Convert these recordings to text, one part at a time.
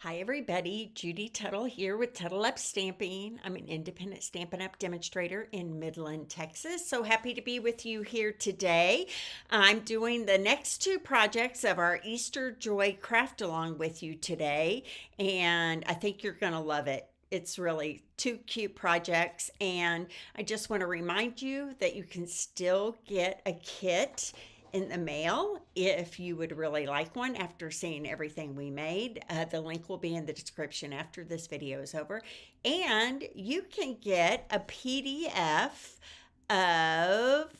Hi everybody, Judy Tuttle here with Tuttle Up Stamping. I'm an independent Stampin' Up demonstrator in Midland, Texas. So happy to be with you here today. I'm doing the next two projects of our Easter Joy craft along with you today, and I think you're going to love it. It's really two cute projects, and I just want to remind you that you can still get a kit in the mail if you would really like one after seeing everything we made. The link will be in the description after this video is over. And you can get a PDF of,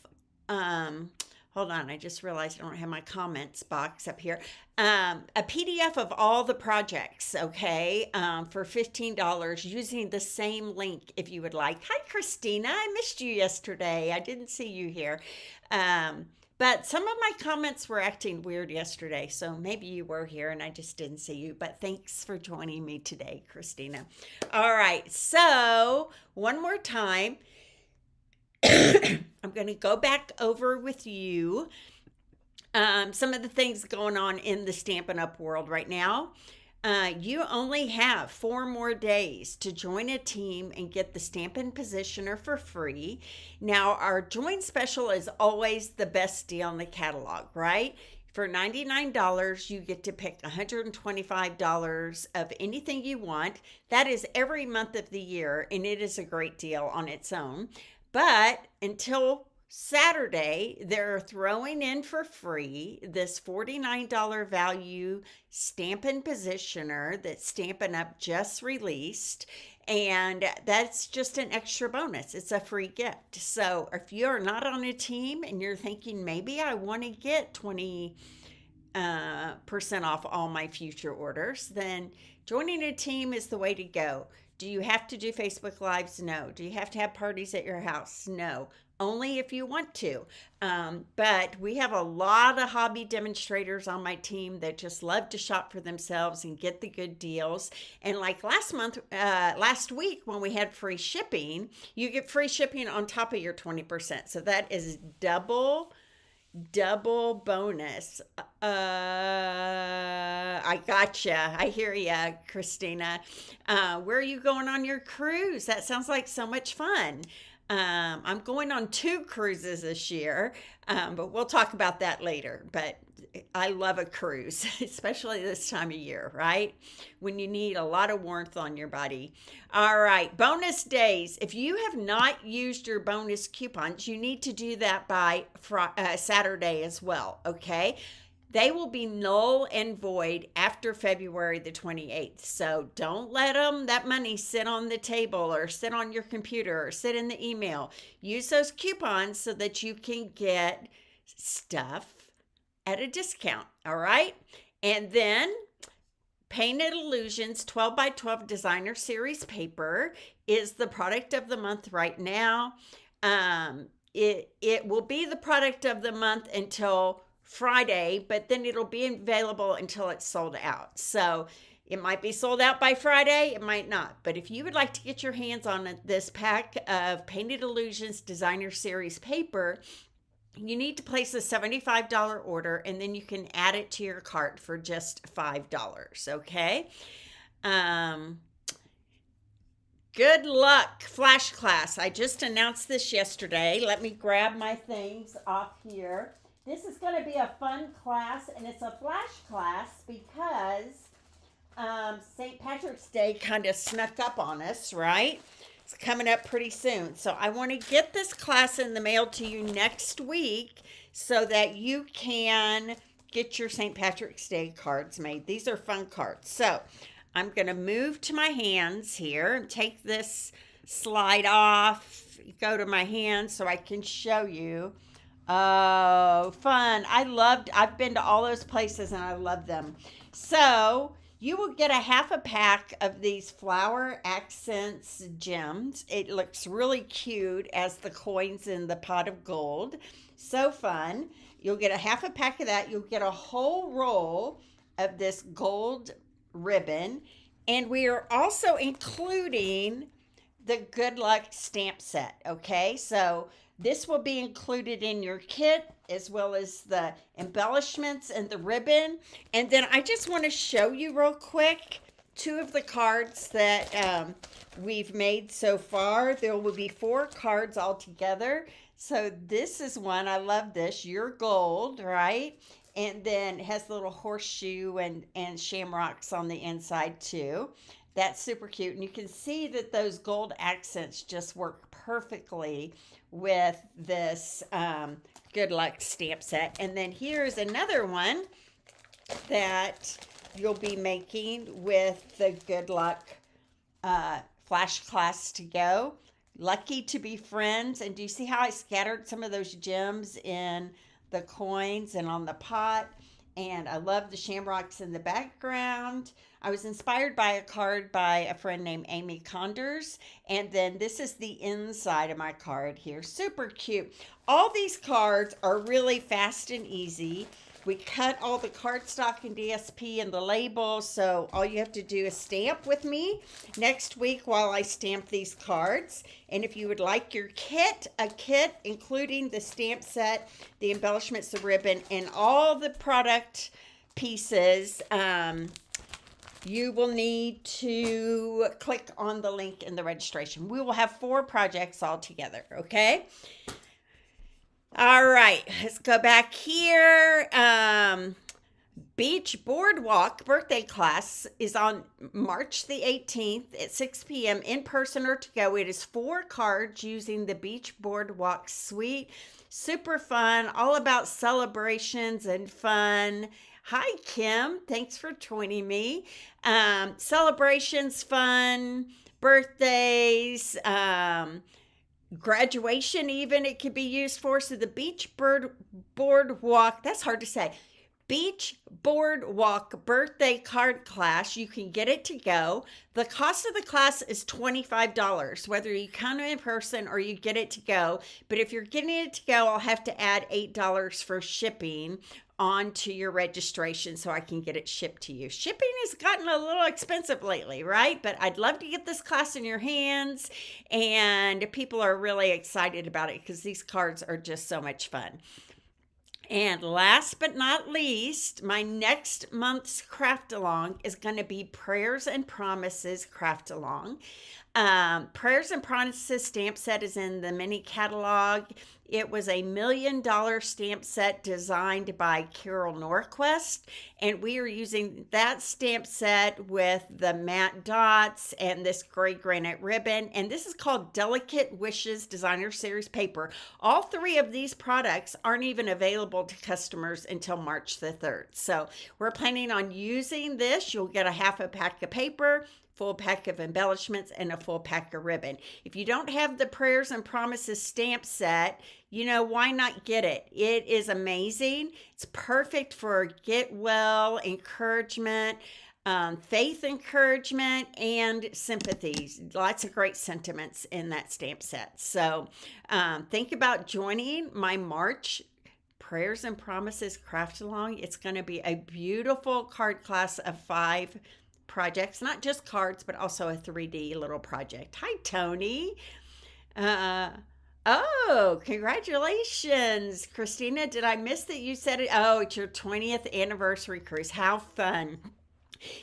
hold on, I just realized I don't have my comments box up here. A PDF of all the projects, okay, for $15 using the same link if you would like. Hi, Christina. I missed you yesterday. I didn't see you here. But some of my comments were acting weird yesterday, so maybe you were here and I just didn't see you. But thanks for joining me today, Christina. All right, so one more time, I'm going to go back over with you some of the things going on in the Stampin' Up world right now. You only have 4 more days to join a team and get the Stampin' Positioner for free. Now, our join special is always the best deal in the catalog, right? For $99, you get to pick $125 of anything you want. That is every month of the year, and it is a great deal on its own. But until Saturday, they're throwing in for free this $49 value Stampin' Positioner that Stampin' Up just released. And that's just an extra bonus. It's a free gift. So if you're not on a team and you're thinking, maybe I want to get 20% off all my future orders, then joining a team is the way to go. Do you have to do Facebook Lives? No. Do you have to have parties at your house? No. Only if you want to. But we have a lot of hobby demonstrators on my team that just love to shop for themselves and get the good deals. And like last week when we had free shipping, you get free shipping on top of your 20%. So that is double bonus. I gotcha. I hear ya, Christina. Where are you going on your cruise? That sounds like so much fun. I'm going on 2 cruises this year, but we'll talk about that later. But I love a cruise, especially this time of year, right? When you need a lot of warmth on your body. All right, bonus days. If you have not used your bonus coupons, you need to do that by Saturday as well, okay? They will be null and void after February the 28th. So don't let that money sit on the table or sit on your computer or sit in the email. Use those coupons so that you can get stuff at a discount, all right? And then Painted Illusions 12 by 12 Designer Series paper is the product of the month right now. It will be the product of the month until Friday, but then it'll be available until it's sold out. So it might be sold out by Friday, it might not. But if you would like to get your hands on this pack of Painted Illusions Designer Series paper, you need to place a $75 order, and then you can add it to your cart for just $5, okay? Good luck, Flash Class. I just announced this yesterday. Let me grab my things off here. This is going to be a fun class, and it's a flash class because St. Patrick's Day kind of snuck up on us, right? It's coming up pretty soon. So I want to get this class in the mail to you next week so that you can get your St. Patrick's Day cards made. These are fun cards. So I'm going to move to my hands here and take this slide off, go to my hands so I can show you. Oh, fun. I've been to all those places and I love them. So you will get a half a pack of these flower accents gems. It looks really cute as the coins in the pot of gold. So fun. You'll get a half a pack of that. You'll get a whole roll of this gold ribbon. And we are also including the Good Luck stamp set, okay? So this will be included in your kit as well as the embellishments and the ribbon. And then I just want to show you real quick two of the cards that we've made so far. There will be 4 cards altogether. So this is one. I love this. You're gold, right? And then it has the little horseshoe and shamrocks on the inside too. That's super cute. And you can see that those gold accents just work perfectly with this Good Luck stamp set. And then here's another one that you'll be making with the Good Luck Flash Class to Go. Lucky to be friends. And do you see how I scattered some of those gems in the coins and on the pot? And I love the shamrocks in the background. I was inspired by a card by a friend named Amy Condors. And then this is the inside of my card here. Super cute. All these cards are really fast and easy. We cut all the cardstock and DSP and the label, so all you have to do is stamp with me next week while I stamp these cards. And if you would like your kit, a kit including the stamp set, the embellishments, the ribbon, and all the product pieces, you will need to click on the link in the registration. We will have 4 projects all together, okay? All right, let's go back here. Beach Boardwalk birthday class is on March the 18th at 6 p.m. in person or to go. It is 4 cards using the Beach Boardwalk suite. Super fun, all about celebrations and fun. Hi, Kim. Thanks for joining me. Celebrations, fun, birthdays, graduation even it could be used for. So the Boardwalk, that's hard to say. Beach Boardwalk birthday card class, you can get it to go. The cost of the class is $25, whether you come in person or you get it to go. But if you're getting it to go, I'll have to add $8 for shipping onto your registration so I can get it shipped to you. Shipping has gotten a little expensive lately, right? But I'd love to get this class in your hands, and people are really excited about it because these cards are just so much fun. And last but not least, my next month's craft along is going to be Prayers and Promises craft along. Prayers and Promises stamp set is in the mini catalog. It was a $1 million stamp set designed by Carol Norquist, and we are using that stamp set with the matte dots and this gray granite ribbon, and this is called Delicate Wishes Designer Series paper. All 3 of these products aren't even available to customers until March the 3rd. So we're planning on using this. You'll get a half a pack of paper, full pack of embellishments, and a full pack of ribbon. If you don't have the Prayers and Promises stamp set, why not get it? It is amazing. It's perfect for get well, encouragement, faith encouragement, and sympathy. Lots of great sentiments in that stamp set. So think about joining my March Prayers and Promises craft along. It's going to be a beautiful card class of 5 projects, not just cards, but also a 3D little project. Hi, Tony. Oh, congratulations, Christina. Did I miss that you said it? Oh, it's your 20th anniversary cruise. How fun.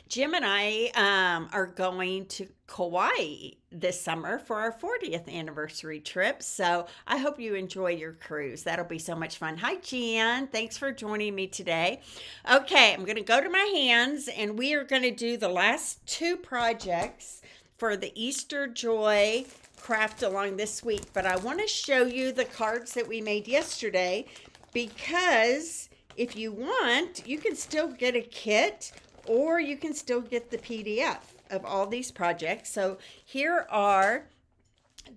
Jim and I are going to Kauai this summer for our 40th anniversary trip. So I hope you enjoy your cruise. That'll be so much fun. Hi, Jan. Thanks for joining me today. Okay, I'm going to go to my hands, and we are going to do the last 2 projects for the Easter Joy craft along this week. But I want to show you the cards that we made yesterday, because if you want, you can still get a kit, or you can still get the PDF of all these projects. So here are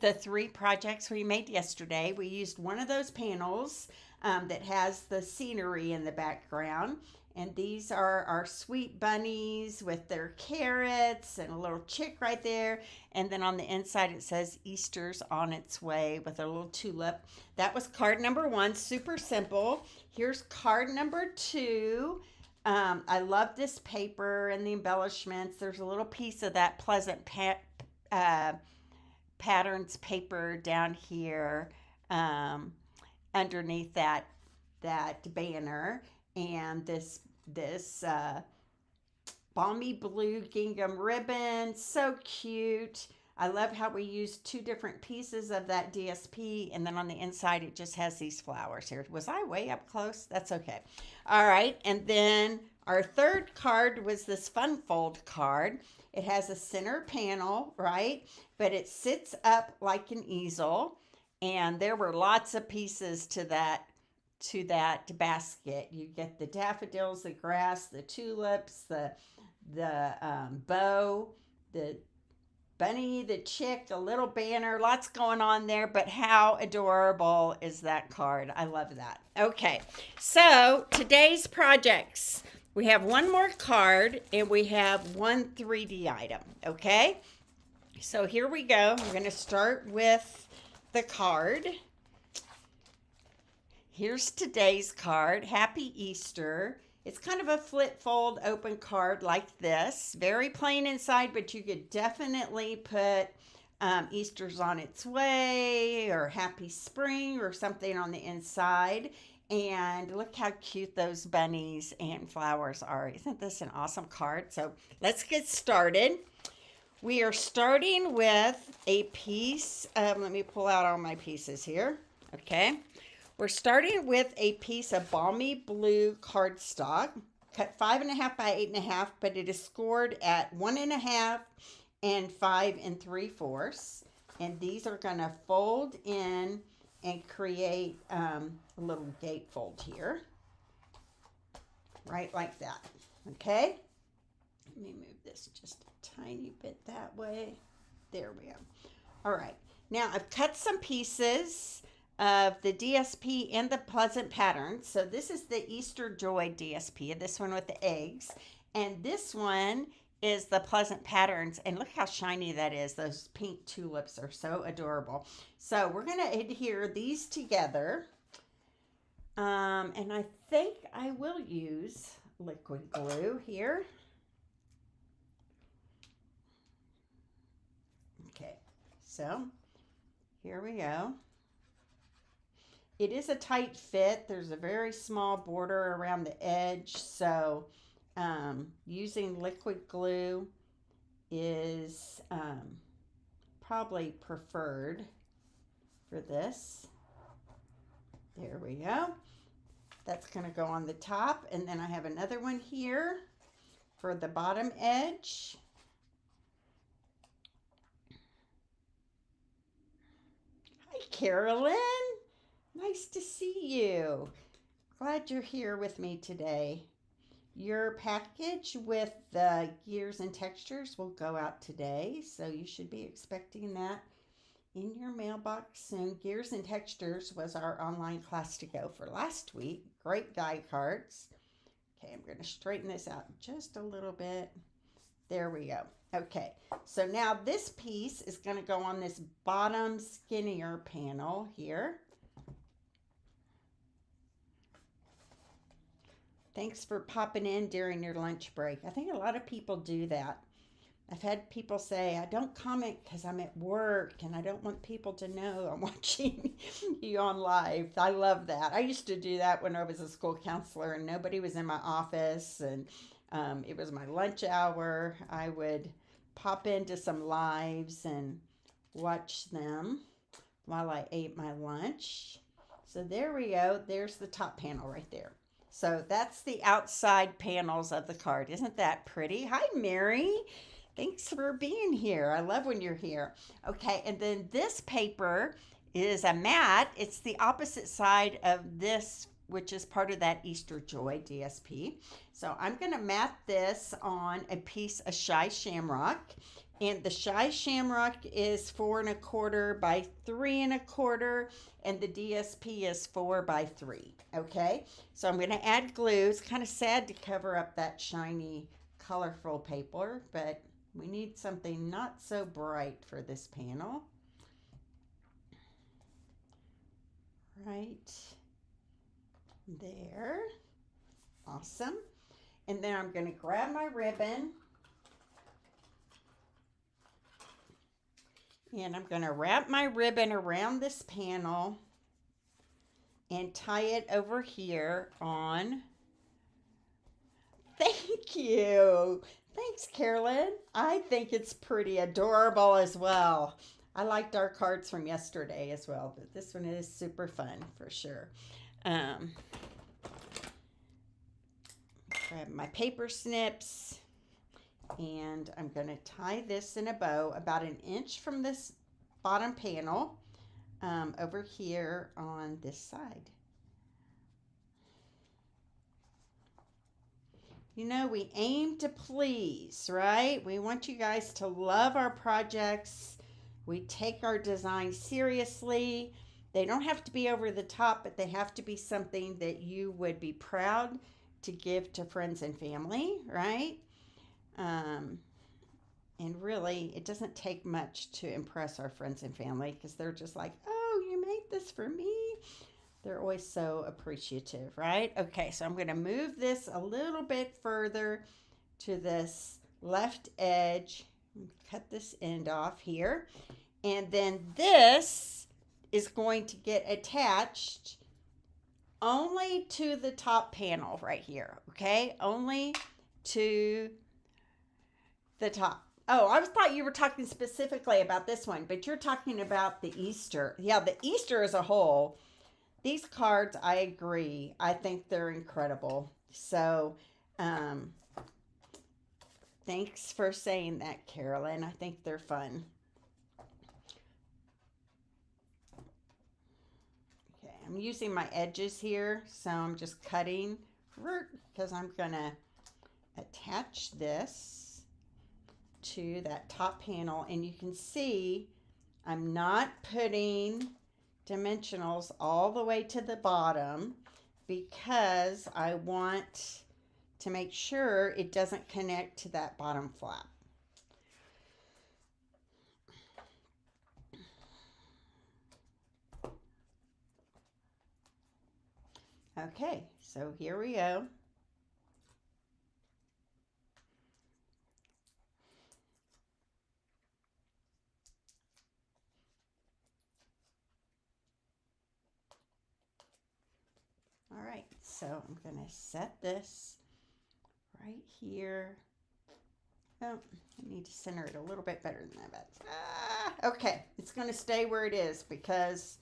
the 3 projects we made yesterday. We used one of those panels that has the scenery in the background. And these are our sweet bunnies with their carrots and a little chick right there. And then on the inside it says Easter's on its way with a little tulip. That was card number 1, super simple. Here's card number 2. I love this paper and the embellishments. There's a little piece of that Pleasant Patterns paper down here underneath that banner. And this balmy blue gingham ribbon. So cute. I love how we used two different pieces of that DSP, and then on the inside it just has these flowers here. Was I way up close? That's okay. All right, and then our third card was this fun fold card. It has a center panel, right? But it sits up like an easel, and there were lots of pieces to that basket. You get the daffodils, the grass, the tulips, the bow, the bunny, the chick, a little banner, lots going on there, but how adorable is that card? I love that. Okay, so today's projects. We have one more card and we have one 3D item, okay? So here we go. We're going to start with the card. Here's today's card. Happy Easter. It's kind of a flip fold open card like this. Very plain inside, but you could definitely put Easter's on its way or Happy Spring or something on the inside. And look how cute those bunnies and flowers are. Isn't this an awesome card? So let's get started. We are starting with a piece of, let me pull out all my pieces here. Okay. We're starting with a piece of balmy blue cardstock, cut 5.5 by 8.5, but it is scored at 1.5 and 5 3/4. And these are going to fold in and create a little gatefold here, right like that. Okay, let me move this just a tiny bit that way. There we go. All right, now I've cut some pieces of the DSP and the Pleasant Patterns. So this is the Easter Joy DSP, this one with the eggs, and this one is the Pleasant Patterns, and look how shiny that is. Those pink tulips are so adorable. So we're going to adhere these together, and I think I will use liquid glue here. Okay, so here we go. It is a tight fit. There's a very small border around the edge, so using liquid glue is probably preferred for this. There we go. That's going to go on the top, and then I have another one here for the bottom edge. Hi, Carolyn. Nice to see you. Glad you're here with me today. Your package with the gears and textures will go out today, so you should be expecting that in your mailbox soon. Gears and Textures was our online class to go for last week. Great die cards. Okay, I'm going to straighten this out just a little bit. There we go. Okay, so now this piece is going to go on this bottom skinnier panel here. Thanks for popping in during your lunch break. I think a lot of people do that. I've had people say, I don't comment because I'm at work and I don't want people to know I'm watching you on live. I love that. I used to do that when I was a school counselor and nobody was in my office and it was my lunch hour. I would pop into some lives and watch them while I ate my lunch. So there we go. There's the top panel right there. So that's the outside panels of the card. Isn't that pretty? Hi, Mary. Thanks for being here. I love when you're here. Okay, and then this paper is a matte. It's the opposite side of this, which is part of that Easter Joy DSP. So I'm going to matte this on a piece of Shy Shamrock. And the Shy Shamrock is 4 1/4 by 3 1/4, and the DSP is 4 by 3. Okay, so I'm going to add glue. It's kind of sad to cover up that shiny, colorful paper, but we need something not so bright for this panel. Right there. Awesome. And then I'm going to grab my ribbon. And I'm going to wrap my ribbon around this panel and tie it over here on. Thank you. Thanks, Carolyn. I think it's pretty adorable as well. I liked our cards from yesterday as well, but this one is super fun for sure. Um, Grab my paper snips, and I'm going to tie this in a bow about an inch from this bottom panel over here on this side. You know, we aim to please, right? We want you guys to love our projects. We take our designs seriously. They don't have to be over the top, but they have to be something that you would be proud to give to friends and family, right? And really, it doesn't take much to impress our friends and family because they're just like, oh, you made this for me. They're always so appreciative, right? Okay, so I'm going to move this a little bit further to this left edge. Cut this end off here. And then this is going to get attached only to the top panel right here, okay? Only to the top. Oh, I thought you were talking specifically about this one, but you're talking about the Easter. Yeah, the Easter as a whole. These cards, I agree. I think they're incredible. So, thanks for saying that, Carolyn. I think they're fun. Okay, I'm using my edges here, so I'm just cutting because I'm going to attach this to that top panel, and you can see I'm not putting dimensionals all the way to the bottom because I want to make sure it doesn't connect to that bottom flap. Okay, so here we go. All right, so I'm going to set this right here. Oh, I need to center it a little bit better than that. Okay, it's going to stay where it is because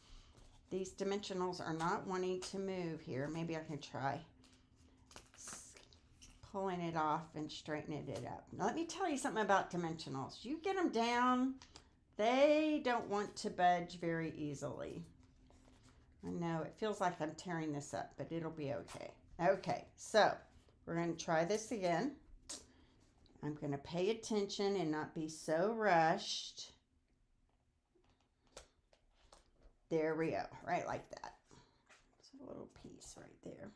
these dimensionals are not wanting to move here. Maybe I can try pulling it off and straightening it up. Now, let me tell you something about dimensionals. You get them down, they don't want to budge very easily. I know it feels like I'm tearing this up, but it'll be okay. Okay, so we're going to try this again. I'm going to pay attention and not be so rushed. There we go, right like that. It's a little piece right there.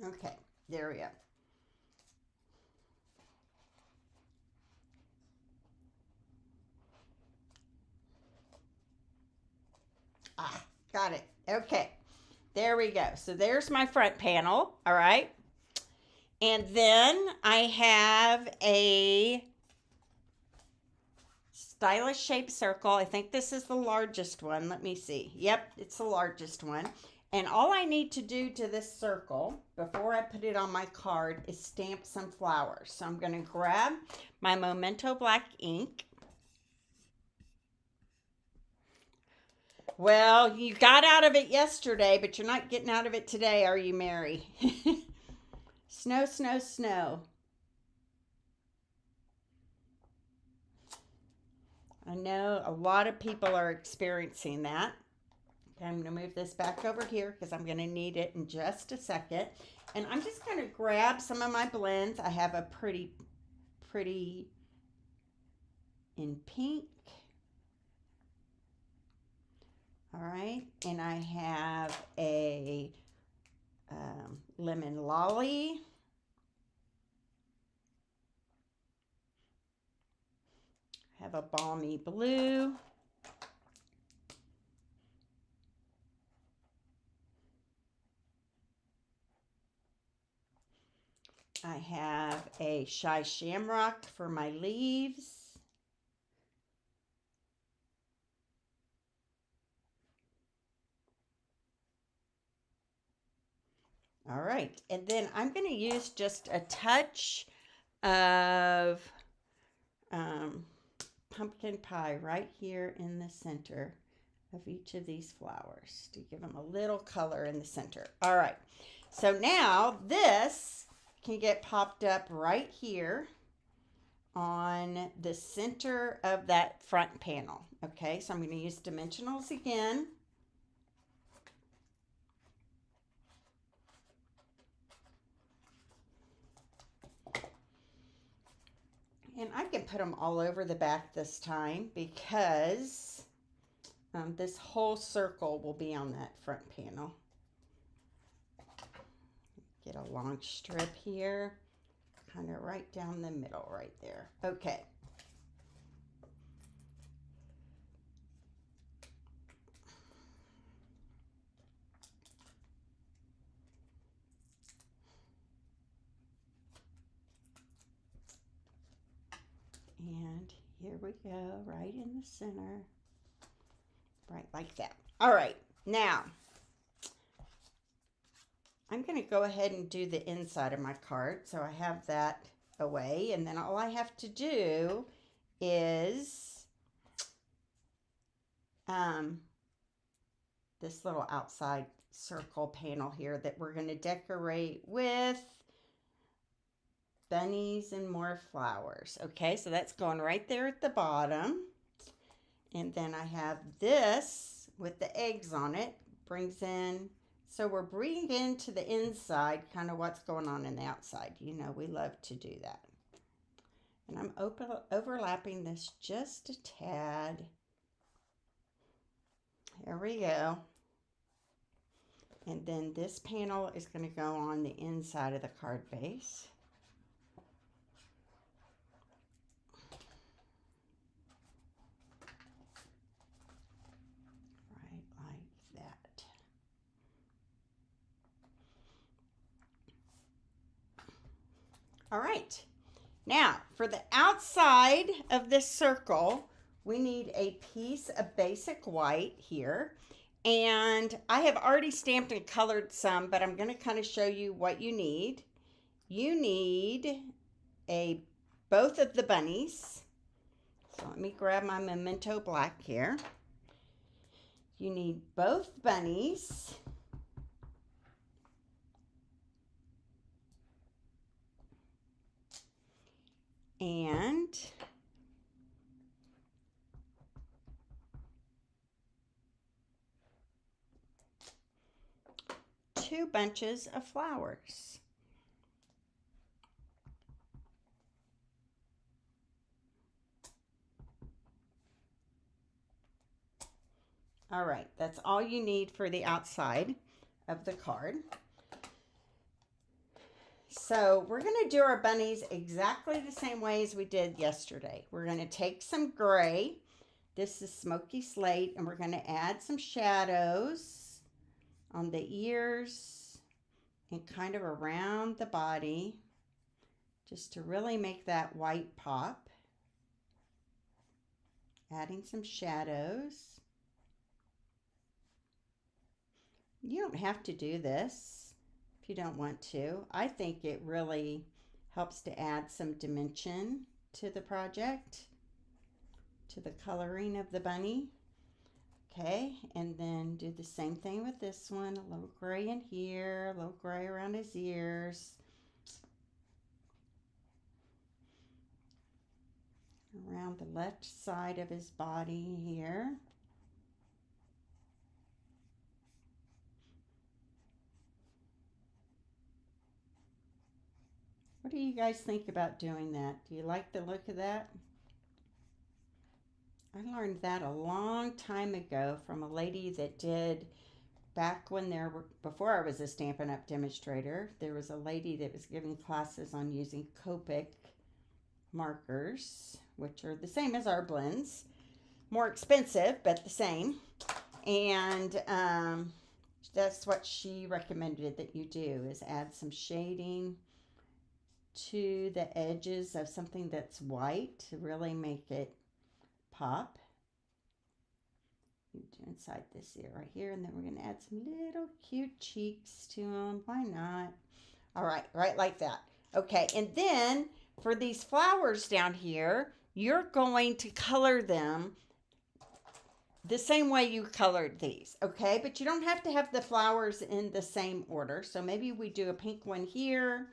Okay, there we go. Got it. Okay, there we go. So there's my front panel, all right? And then I have a stylish shaped circle. I think this is the largest one. Let me see. Yep, it's the largest one. And all I need to do to this circle before I put it on my card is stamp some flowers. So I'm going to grab my Memento black ink. Well, you got out of it yesterday, but you're not getting out of it today, are you, Mary? Snow, snow, snow. I know a lot of people are experiencing that. Okay, I'm going to move this back over here because I'm going to need it in just a second. And I'm just going to grab some of my blends. I have a pretty in pink. All right, and I have a lemon lolly. I have a balmy blue. I have a shy shamrock for my leaves. All right, and then I'm going to use just a touch of pumpkin pie right here in the center of each of these flowers to give them a little color in the center. All right, so now this can get popped up right here on the center of that front panel. Okay, so I'm going to use dimensionals again. And I can put them all over the back this time because this whole circle will be on that front panel. Get a long strip here, kind of right down the middle right there. Okay. And here we go, right in the center. Right like that. All right, now I'm going to go ahead and do the inside of my card. So I have that away, and then all I have to do is this little outside circle panel here that we're going to decorate with bunnies and more flowers. Okay, so that's going right there at the bottom. And then I have this with the eggs on it, brings in, so we're bringing into the inside kind of what's going on in the outside. You know, we love to do that. And I'm overlapping this just a tad. There we go. And then this panel is going to go on the inside of the card base. Right like that. All right. Now, for the outside of this circle, we need a piece of basic white here. And I have already stamped and colored some, but I'm going to kind of show you what you need. You need both of the bunnies. So let me grab my Memento Black here. You need both bunnies. And two bunches of flowers. All right, that's all you need for the outside of the card. So we're going to do our bunnies exactly the same way as we did yesterday. We're going to take some gray. This is Smoky Slate, and we're going to add some shadows on the ears and kind of around the body just to really make that white pop. Adding some shadows. You don't have to do this if you don't want to. I think it really helps to add some dimension to the project, to the coloring of the bunny. Okay, and then do the same thing with this one. A little gray in here, a little gray around his ears. Around the left side of his body here. What do you guys think about doing that? Do you like the look of that? I learned that a long time ago from a lady that did, back when before I was a Stampin' Up! Demonstrator, there was a lady that was giving classes on using Copic markers, which are the same as our blends. More expensive, but the same. And that's what she recommended that you do, is add some shading to the edges of something that's white to really make it pop. Inside this ear right here, and then we're going to add some little cute cheeks to them. Why not? All right, right like that. Okay, and then for these flowers down here, you're going to color them the same way you colored these, okay? But you don't have to have the flowers in the same order. So maybe we do a pink one here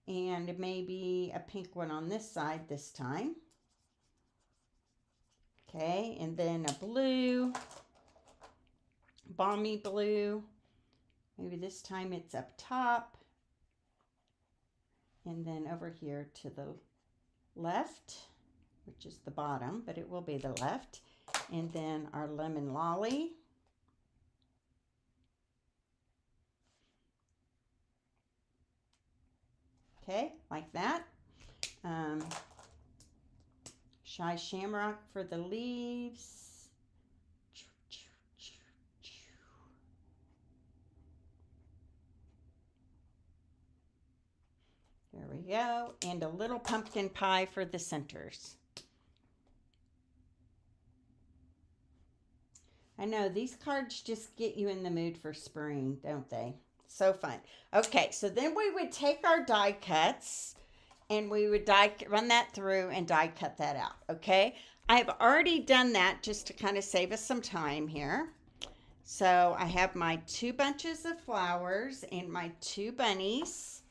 and maybe a pink one on this side this time. Okay, and then a blue, balmy blue. Maybe this time it's up top. And then over here to the left, which is the bottom, but it will be the left. And then our lemon lolly. Okay, like that. Shy shamrock for the leaves. There we go. And a little pumpkin pie for the centers. I know, these cards just get you in the mood for spring, don't they? So fun. Okay, so then we would take our die cuts and we would run that through and die cut that out, okay? I've already done that just to kind of save us some time here. So I have my 2 bunches of flowers and my 2 bunnies.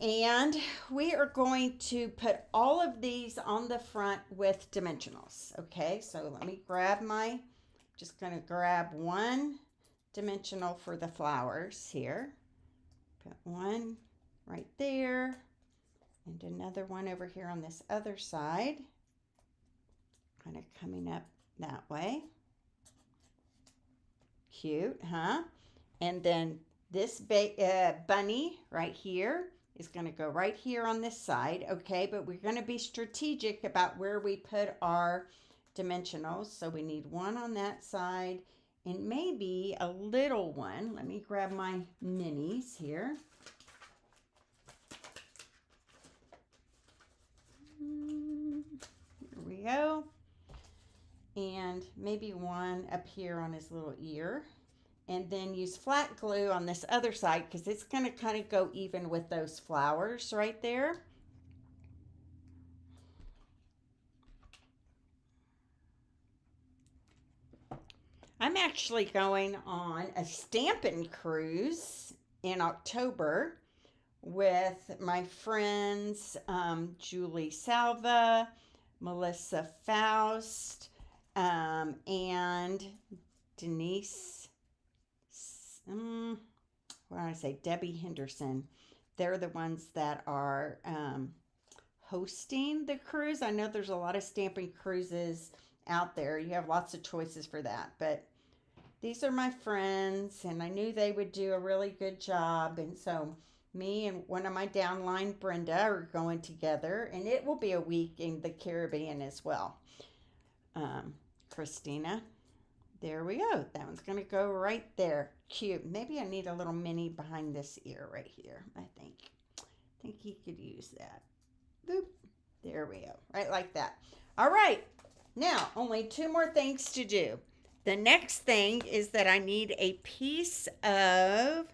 And we are going to put all of these on the front with dimensionals, okay? So let me grab just going to grab 1 dimensional for the flowers here. Put 1 right there. And another one over here on this other side. Kind of coming up that way. Cute, huh? And then this bunny right here is going to go right here on this side, okay? But we're going to be strategic about where we put our dimensionals. So we need 1 on that side and maybe a little one. Let me grab my minis here. Here we go. And maybe 1 up here on his little ear. And then use flat glue on this other side because it's going to kind of go even with those flowers right there. I'm actually going on a stamping cruise in October with my friends Julie Salva, Melissa Faust, and Denise, what did I say, Debbie Henderson. They're the ones that are hosting the cruise. I know there's a lot of stamping cruises out there. You have lots of choices for that, but these are my friends and I knew they would do a really good job, and so me and one of my downline, Brenda, are going together, and it will be a week in the Caribbean as well. Christina, there we go. That one's going to go right there. Cute. Maybe I need a little mini behind this ear right here, I think. I think he could use that. Boop. There we go. Right like that. All right. Now, only 2 more things to do. The next thing is that I need a piece of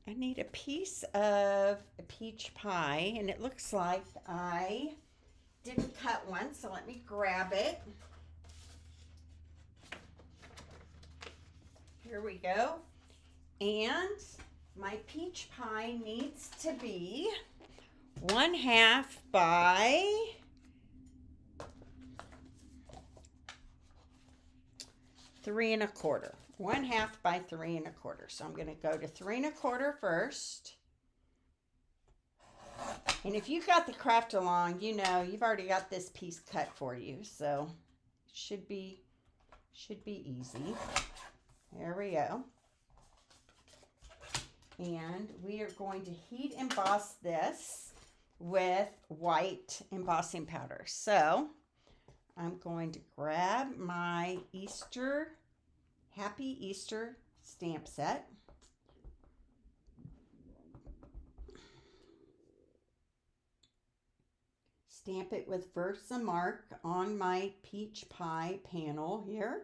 a peach pie, and it looks like I didn't cut one, so let me grab it. Here we go. And my peach pie needs to be 1/2 by 3 1/4. 1/2 by 3 1/4. So I'm going to go to 3 1/4 first. And if you've got the craft along, you know you've already got this piece cut for you, so it should be easy. There we go. And we are going to heat emboss this with white embossing powder. So I'm going to grab my Happy Easter stamp set. stamp it with Versamark on my peach pie panel here.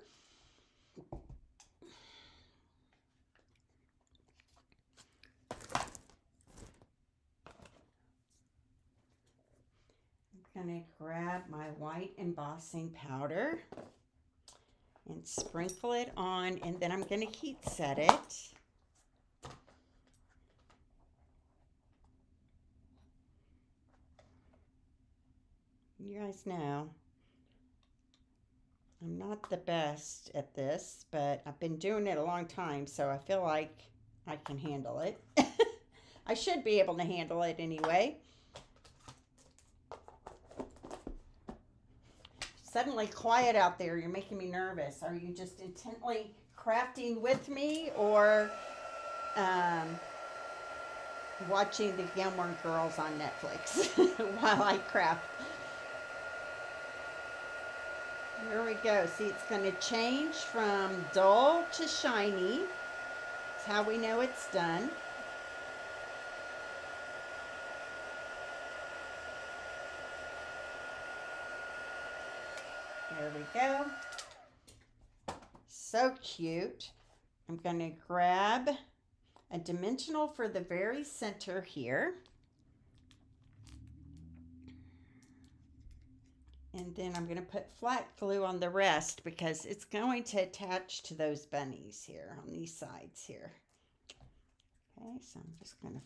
I'm going to grab my white embossing powder and sprinkle it on, and then I'm going to heat set it. You guys know I'm not the best at this, but I've been doing it a long time, so I feel like I can handle it. I should be able to handle it anyway. Suddenly quiet out there. You're making me nervous. Are you just intently crafting with me, or watching the Gilmore Girls on Netflix while I craft? Here we go. See, it's going to change from dull to shiny. That's how we know it's done. There we go. So cute. I'm going to grab a dimensional for the very center here. And then I'm going to put flat glue on the rest because it's going to attach to those bunnies here on these sides here. Okay, so I'm just going to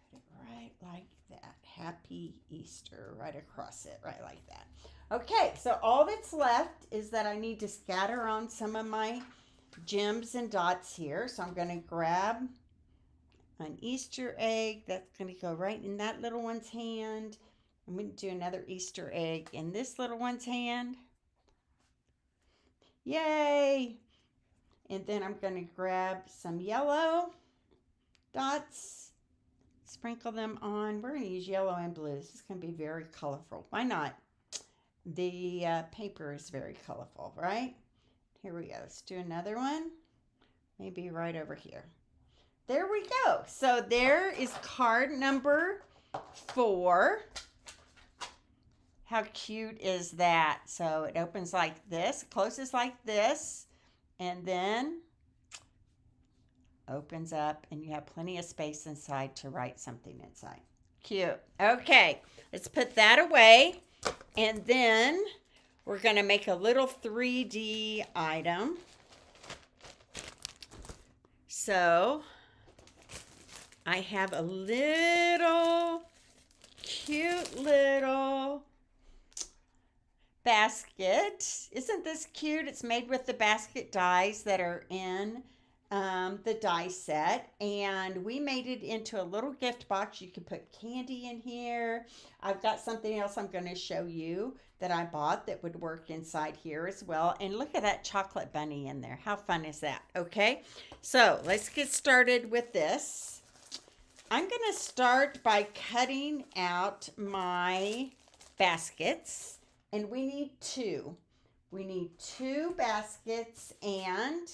put it right like that. Happy Easter right across it, right like that. Okay, so all that's left is that I need to scatter on some of my gems and dots here. So I'm going to grab an Easter egg. That's going to go right in that little one's hand. I'm going to do another Easter egg in this little one's hand. Yay! And then I'm going to grab some yellow dots, sprinkle them on. We're going to use yellow and blue. This is going to be very colorful. Why not? The paper is very colorful, right? Here we go. Let's do another one. Maybe right over here. There we go. So there is card number 4. How cute is that? So it opens like this, closes like this, and then opens up, and you have plenty of space inside to write something inside. Cute. Okay, let's put that away, and then we're going to make a little 3D item. So I have a little cute little basket. Isn't this cute? It's made with the basket dies that are in the die set, and we made it into a little gift box. You can put candy in here. I've got something else I'm going to show you that I bought that would work inside here as well. And look at that chocolate bunny in there. How fun is that? Okay, so let's get started with this. I'm going to start by cutting out my baskets. And we need 2. We need 2 baskets, and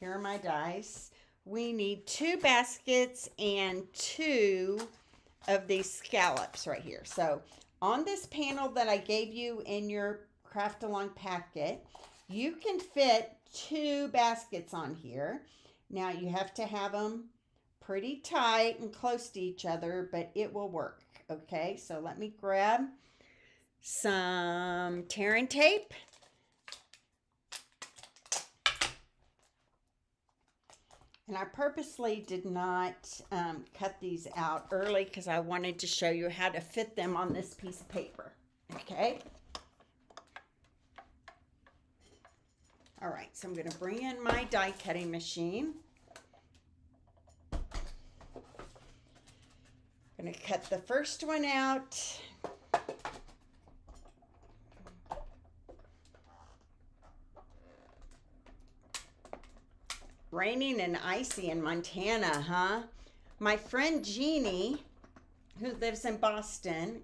here are my dice. We need 2 baskets and 2 of these scallops right here. So on this panel that I gave you in your craft along packet, you can fit 2 baskets on here. Now you have to have them pretty tight and close to each other, but it will work. Okay, so let me grab some tear and tape. And I purposely did not cut these out early because I wanted to show you how to fit them on this piece of paper. Okay. All right, so I'm going to bring in my die cutting machine. I'm going to cut the first one out. Raining and icy in Montana, huh? My friend Jeannie, who lives in Boston,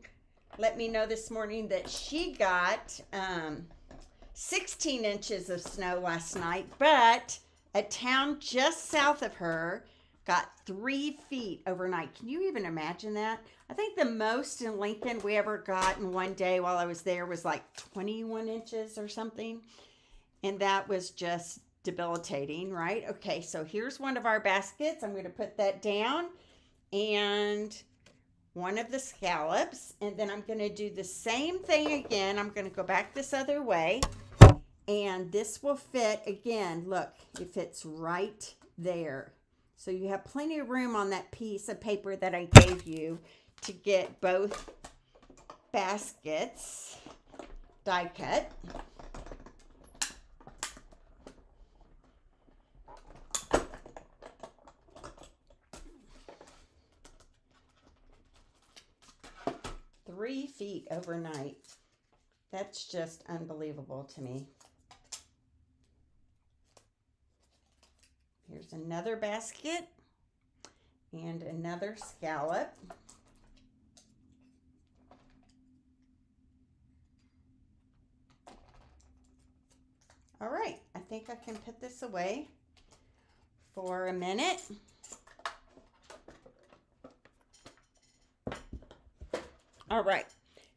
let me know this morning that she got 16 inches of snow last night, but a town just south of her got 3 feet overnight. Can you even imagine that? I think the most in Lincoln we ever got in one day while I was there was like 21 inches or something. And that was just debilitating, right? Okay, so here's one of our baskets. I'm going to put that down, and one of the scallops, and then I'm going to do the same thing again. I'm going to go back this other way, and this will fit again. Look, it fits right there. So you have plenty of room on that piece of paper that I gave you to get both baskets die cut. Three feet overnight. That's just unbelievable to me. Here's another basket and another scallop. All right, I think I can put this away for a minute. All right,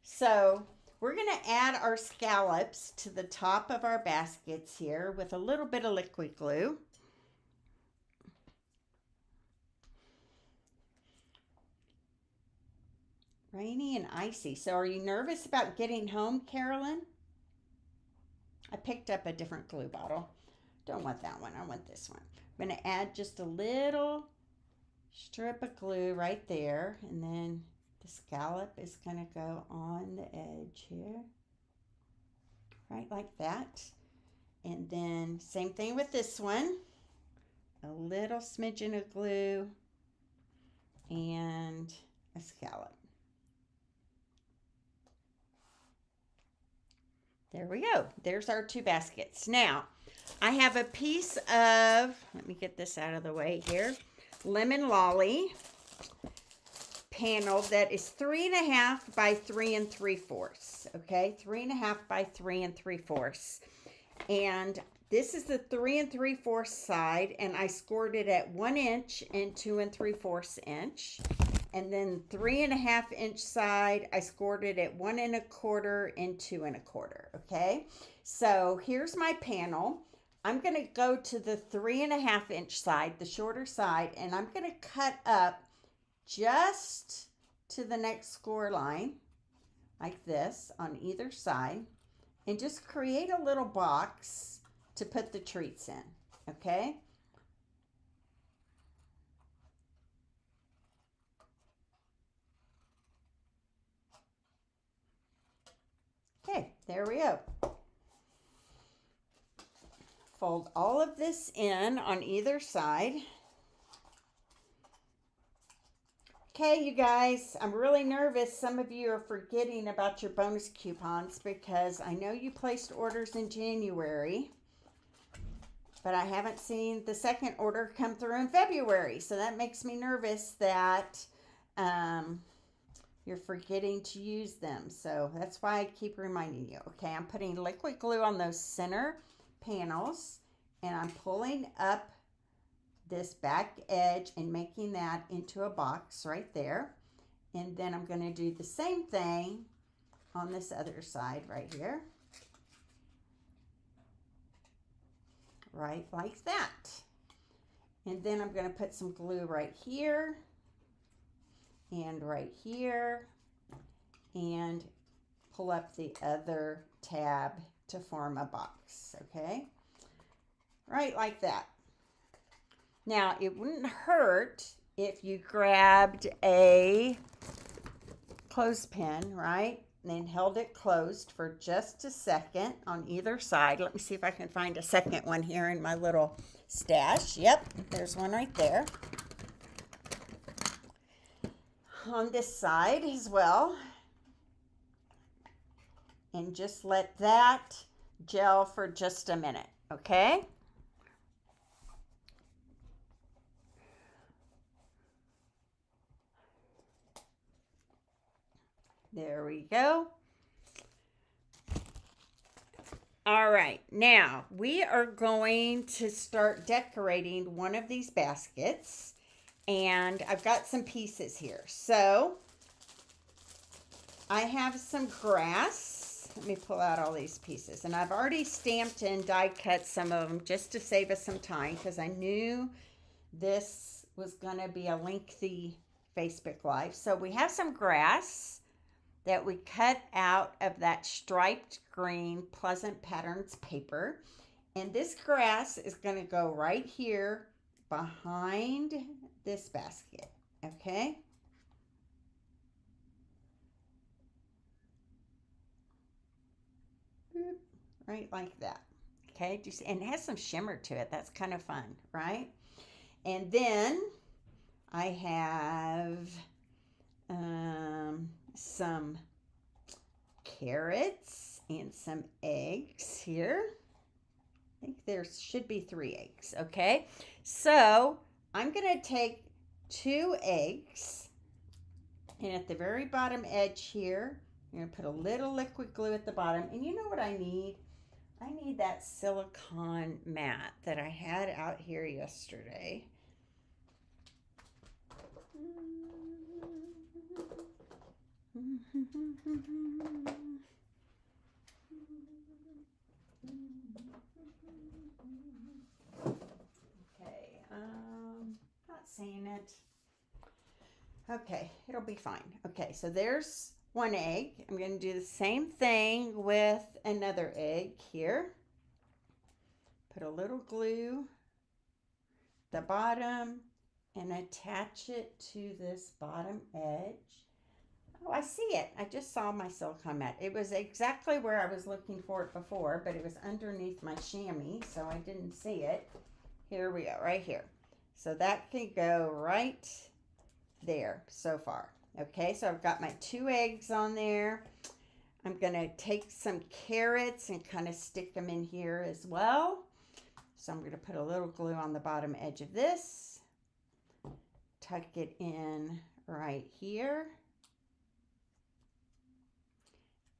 so we're going to add our scallops to the top of our baskets here with a little bit of liquid glue. Rainy and icy. So are you nervous about getting home, Carolyn? I picked up a different glue bottle. Don't want that one. I want this one. I'm going to add just a little strip of glue right there, and then the scallop is going to go on the edge here, right like that. And then same thing with this one. A little smidgen of glue and a scallop. There we go. There's our 2 baskets. Now, I have a piece of, let me get this out of the way here, Lemon Lolly panel that is 3.5 by 3 3/4. Okay, 3.5 by 3 3/4. And this is the 3 3/4 side, and I scored it at 1 inch and 2 3/4 inch. And then 3.5 inch side, I scored it at 1 1/4 and 2 1/4. Okay, so here's my panel. I'm going to go to the 3.5 inch side, the shorter side, and I'm going to cut up just to the next score line like this on either side, and just create a little box to put the treats in. Okay, there we go. Fold all of this in on either side. Okay, you guys, I'm really nervous. Some of you are forgetting about your bonus coupons because I know you placed orders in January, but I haven't seen the second order come through in February. So that makes me nervous that you're forgetting to use them. So that's why I keep reminding you. Okay, I'm putting liquid glue on those center panels, and I'm pulling up this back edge and making that into a box right there. And then I'm going to do the same thing on this other side right here. Right like that. And then I'm going to put some glue right here and right here, and pull up the other tab to form a box. Okay, right like that. Now, it wouldn't hurt if you grabbed a clothespin, right, and then held it closed for just a second on either side. Let me see if I can find a second one here in my little stash. Yep, there's one right there. On this side as well. And just let that gel for just a minute, okay? There we go. All right, now we are going to start decorating one of these baskets. And I've got some pieces here. So I have some grass. Let me pull out all these pieces. And I've already stamped and die cut some of them just to save us some time because I knew this was going to be a lengthy Facebook Live. So we have some grass that we cut out of that striped green Pleasant Patterns paper. And this grass is going to go right here behind this basket, okay? Right like that, okay? Do you see? And it has some shimmer to it. That's kind of fun, right? And then I have some carrots and some eggs here. I think there should be 3 eggs, okay? So I'm going to take 2 eggs, and at the very bottom edge here, I'm going to put a little liquid glue at the bottom. And you know what I need? I need that silicone mat that I had out here yesterday. Okay, not seeing it. Okay, it'll be fine. Okay, so there's 1 egg. I'm going to do the same thing with another egg here. Put a little glue at the bottom and attach it to this bottom edge. Oh, I see it. I just saw my silicone mat. It was exactly where I was looking for it before, but it was underneath my chamois, so I didn't see it. Here we go, right here. So that can go right there so far. Okay, so I've got my 2 eggs on there. I'm going to take some carrots and kind of stick them in here as well. So I'm going to put a little glue on the bottom edge of this. Tuck it in right here.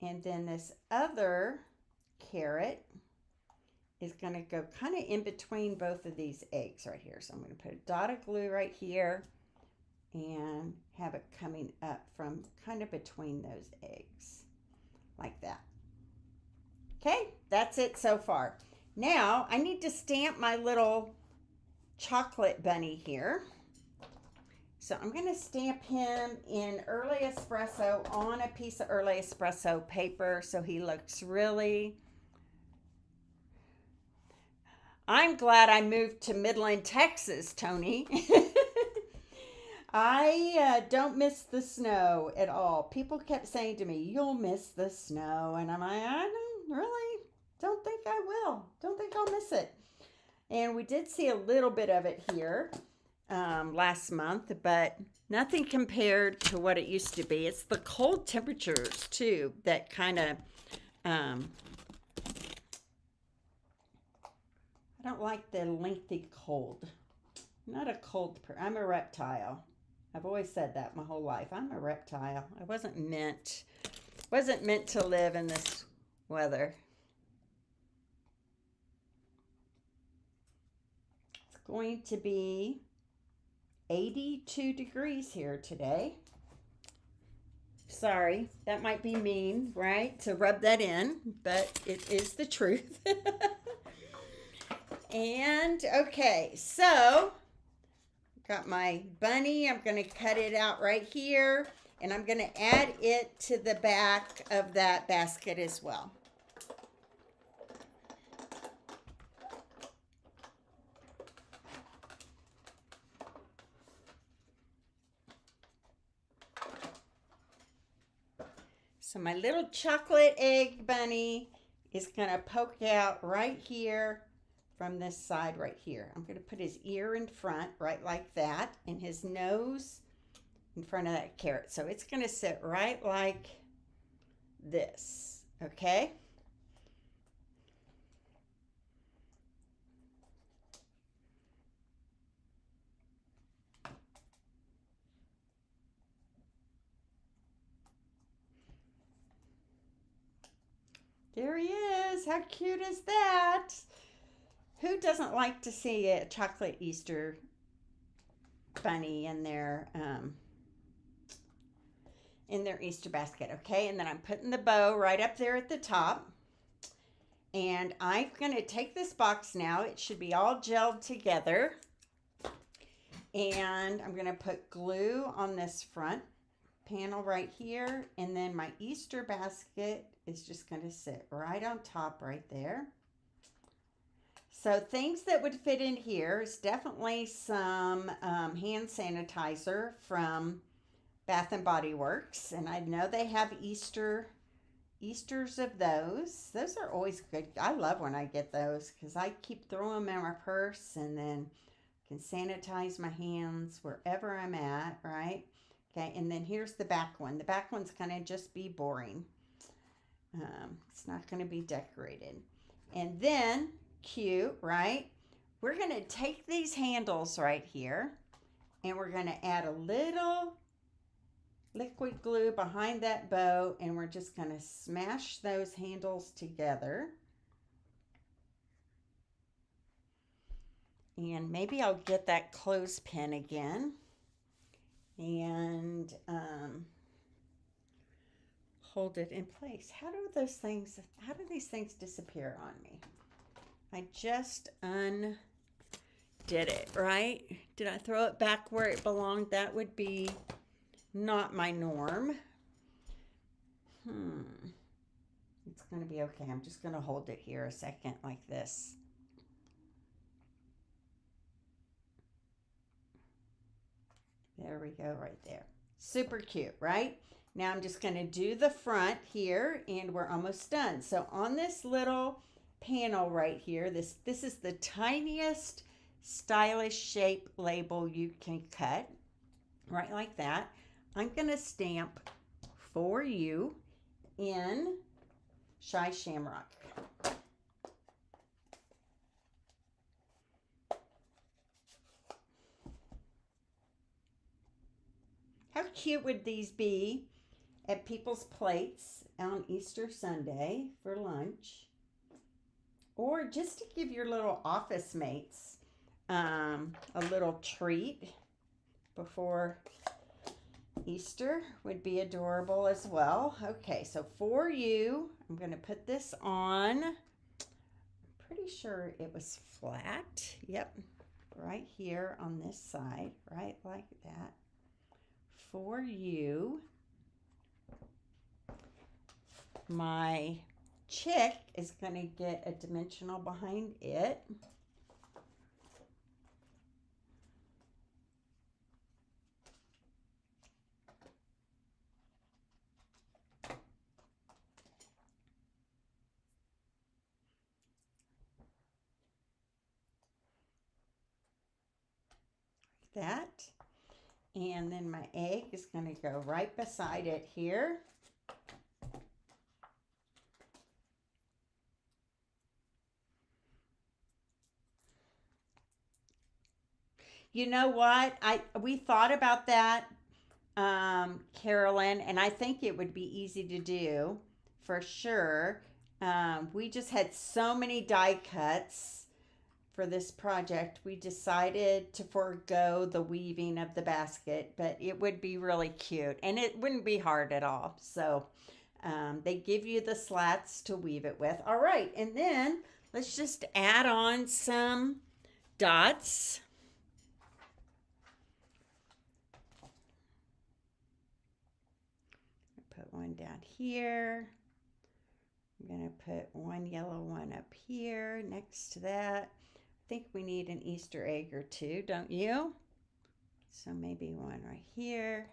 And then this other carrot is going to go kind of in between both of these eggs right here. So I'm going to put a dot of glue right here and have it coming up from kind of between those eggs like that. Okay, that's it so far. Now I need to stamp my little chocolate bunny here. So I'm going to stamp him in Early Espresso on a piece of Early Espresso paper so he looks really... I'm glad I moved to Midland, Texas, Tony. I don't miss the snow at all. People kept saying to me, you'll miss the snow. And I'm like, I don't think I will. Don't think I'll miss it. And we did see a little bit of it here last month, but nothing compared to what it used to be. It's the cold temperatures, too, that kind of... I don't like the lengthy cold. I'm not a cold person. I'm a reptile. I've always said that my whole life. I'm a reptile. I wasn't meant to live in this weather. It's going to be 82 degrees here today. Sorry, that might be mean, right? To rub that in, but it is the truth. And okay, so got my bunny. I'm going to cut it out right here, and I'm going to add it to the back of that basket as well. So my little chocolate egg bunny is going to poke out right here from this side right here. I'm going to put his ear in front, right like that, and his nose in front of that carrot. So it's going to sit right like this, okay? There he is. How cute is that? Who doesn't like to see a chocolate Easter bunny in their Easter basket. Okay, and then I'm putting the bow right up there at the top. And I'm going to take this box now. It should be all gelled together. And I'm going to put glue on this front panel right here. And then my Easter basket is just going to sit right on top right there. So things that would fit in here is definitely some hand sanitizer from Bath and Body Works. And I know they have Easters of those. Those are always good. I love when I get those because I keep throwing them in my purse and then can sanitize my hands wherever I'm at, right? Okay, and then here's the back one. The back one's going to just be boring. It's not going to be decorated. And then, cute, right? We're going to take these handles right here and we're going to add a little liquid glue behind that bow, and we're just going to smash those handles together. And maybe I'll get that clothespin again and hold it in place. How do these things disappear on me? I just undid it, right? Did I throw it back where it belonged? That would be not my norm. It's going to be okay. I'm just going to hold it here a second like this. There we go, right there. Super cute, right? Now I'm just going to do the front here, and we're almost done. So on this little panel right here, this is the tiniest stylish shape label you can cut, right like that. I'm going to stamp "For You" in Shy Shamrock. How cute would these be at people's plates on Easter Sunday for lunch? Or just to give your little office mates a little treat before Easter would be adorable as well. Okay, so "For You," I'm going to put this on. I'm pretty sure it was flat. Yep, right here on this side, right like that. "For You." My chick is going to get a dimensional behind it. That, and then my egg is going to go right beside it here. You know what? We thought about that, Carolyn, and I think it would be easy to do for sure. We just had so many die cuts for this project, we decided to forego the weaving of the basket, but it would be really cute and it wouldn't be hard at all. So they give you the slats to weave it with. All right, and then let's just add on some dots. Put one down here. I'm going to put one yellow one up here next to that. I think we need an Easter egg or two, don't you? So maybe one right here.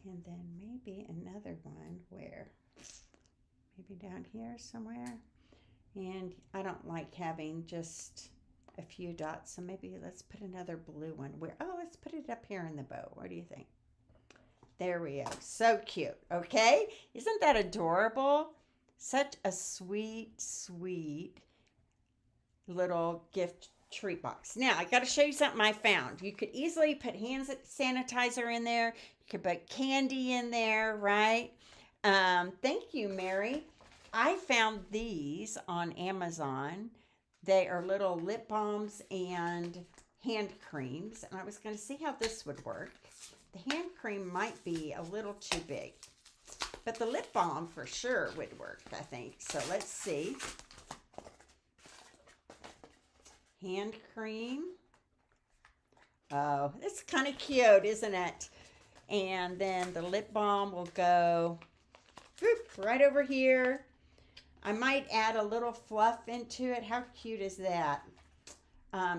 And then maybe another one where? Maybe down here somewhere. And I don't like having just a few dots, so maybe let's put another blue one. Let's put it up here in the bow. What do you think? There we go. So cute. Okay? Isn't that adorable? Such a sweet, sweet little gift treat box. Now, I got to show you something I found. You could easily put hand sanitizer in there. You could put candy in there, right? Thank you, Mary. I found these on Amazon. They are little lip balms and hand creams, and I was going to see how this would work. The hand cream might be a little too big, but the lip balm for sure would work, I think. So let's see. Hand cream. Oh, it's kind of cute, isn't it? And then the lip balm will go right over here. I might add a little fluff into it. How cute is that?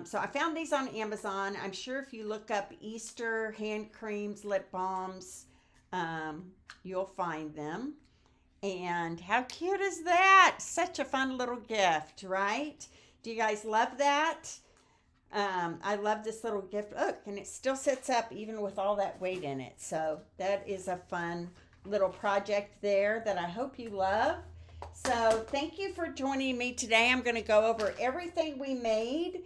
So I found these on Amazon. I'm sure if you look up Easter hand creams, lip balms, you'll find them. And how cute is that? Such a fun little gift, right? Do you guys love that? I love this little gift. Look, and it still sits up even with all that weight in it. So that is a fun little project there that I hope you love. So thank you for joining me today. I'm going to go over everything we made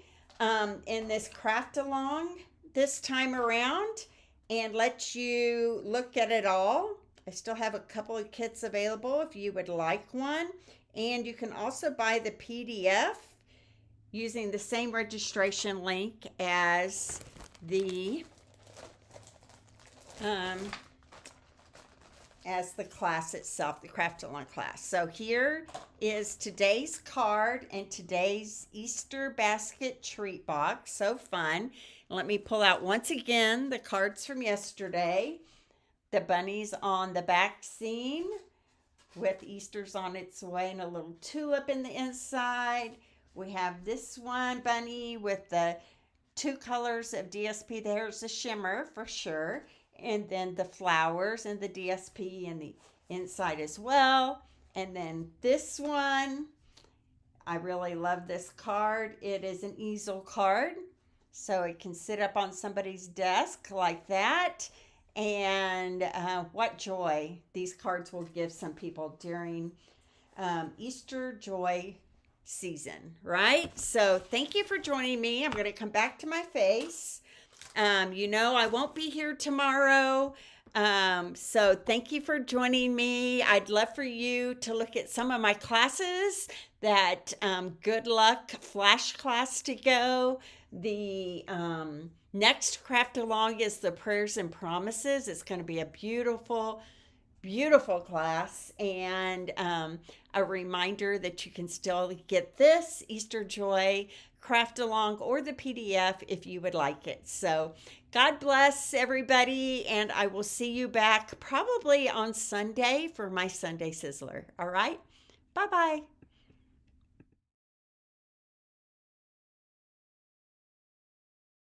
in this craft along this time around and let you look at it all. I still have a couple of kits available if you would like one. And you can also buy the PDF using the same registration link as the class itself, the Craft Along class. So here is today's card and today's Easter basket treat box. So fun. Let me pull out once again the cards from yesterday. The bunnies on the back seam with Easter's on its way and a little tulip in the inside. We have this one bunny with the 2 colors of DSP. There's the shimmer for sure. And then the flowers and the DSP in the inside as well. And then this one, I really love this card. It is an easel card. So it can sit up on somebody's desk like that. And what joy these cards will give some people during Easter joy season, right? So thank you for joining me. I'm going to come back to my face. I won't be here tomorrow. So thank you for joining me. I'd love for you to look at some of my classes. That Good Luck Flash class to go. The next Craft Along is the Prayers and Promises. It's going to be a beautiful class, and a reminder that you can still get this Easter Joy Craft Along or the PDF if you would like it. So God bless everybody, and I will see you back probably on Sunday for my Sunday Sizzler. All right? Bye-bye.